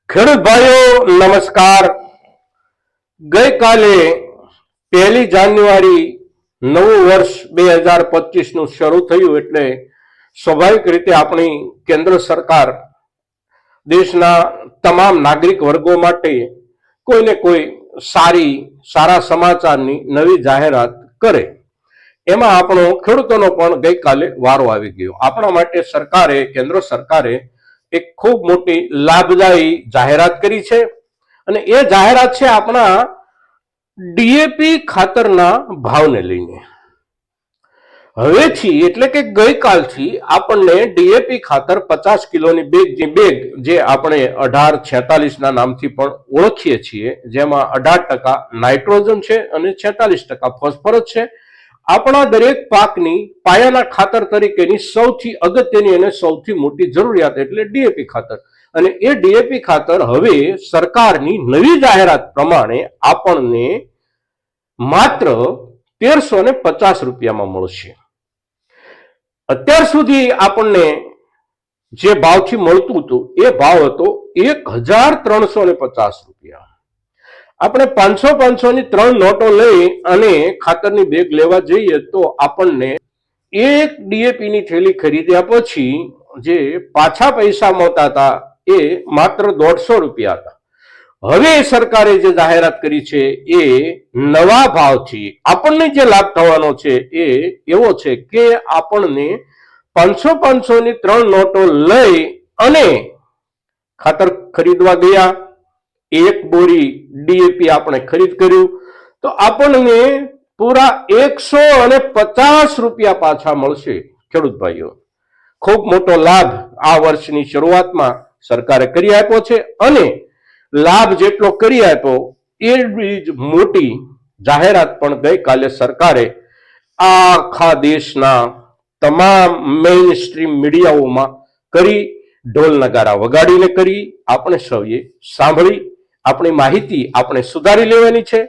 ખેડૂત ભાઈઓ નમસ્કાર। ગઈકાલે 1 જાન્યુઆરી નવું વર્ષ 2025 નું શરૂ થયું એટલે સ્વાભાવિક રીતે આપણી કેન્દ્ર સરકાર દેશના તમામ નાગરિક વર્ગો માટે કોઈને કોઈ સારા સમાચારની નવી જાહેરાત કરે। એમાં આપણો ખેડૂતોનો પણ ગઈકાલે વારો આવી ગયો। આપણા માટે સરકારે કેન્દ્ર સરકારે એક ખૂબ મોટી લાભદાયી જાહેરાત કરી છે અને એ જાહેરાત છે આપણા ડીએપી ખાતરના ભાવને લઈને। હવેથી એટલે કે ગઈકાલથી આપણને ડીએપી ખાતર 50 કિલોની બેગ જે આપણે 1846 ના નામથી પણ ઓળખીએ છીએ, જેમાં 18% નાઇટ્રોજન છે અને 46% ફોસ્ફરસ છે, આપણા દરેક પાકની પાયાના ખાતર તરીકેની સૌથી અગત્યની અને સૌથી મોટી જરૂરિયાત એટલે ડીએપી ખાતર। અને એ ડીએપી ખાતર હવે સરકારની નવી જાહેરાત પ્રમાણે આપણને માત્ર 1350 રૂપિયામાં મળશે। અત્યાર સુધી આપણને જે ભાવથી મળતું હતું એ ભાવ હતો 1350 રૂપિયા। આપણે 500 ની 3 નોટો લઈ અને ખાતરની બેગ લેવા જઈએ તો આપણને એક ડીએપી ની થેલી ખરીદ્યા પછી જે પાછા પૈસા મળતા હતા એ માત્ર 150 રૂપિયા હતા। હવે સરકારે જે જાહેરાત કરી છે એ નવા ભાવથી આપણને જે લાભ થવાનો છે એ એવો છે કે આપણને 500 ની 3 નોટો લઈ અને ખાતર ખરીદવા ગયા, એક બોરી ડીએપી આપણે ખરીદ કર્યું તો આપણને પૂરા 150 રૂપિયા પાછા મળશે। ખેડૂત ભાઈઓ, ખૂબ મોટો લાભ આ વર્ષની શરૂઆતમાં સરકારે કરી આપ્યો છે અને લાભ જેટલો કરી આપ્યો એટલી જ મોટી જાહેરાત પણ ગઈકાલે સરકારે આખા દેશના તમામ મેઇન સ્ટ્રીમ મીડિયાઓમાં કરી, ઢોલ નગારા વગાડીને કરી, આપણે સૌએ સાંભળી। આપણી માહિતી આપણે સુધારી લેવાની છે।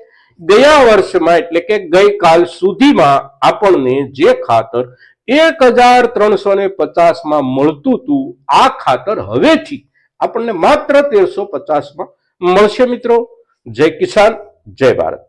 ગયા વર્ષમાં એટલે કે ગઈકાલ સુધીમાં આપણને જે ખાતર 1350 મળતું હતું આ ખાતર હવેથી આપણને માત્ર 1350 મળશે। મિત્રો, જય કિસાન, જય ભારત।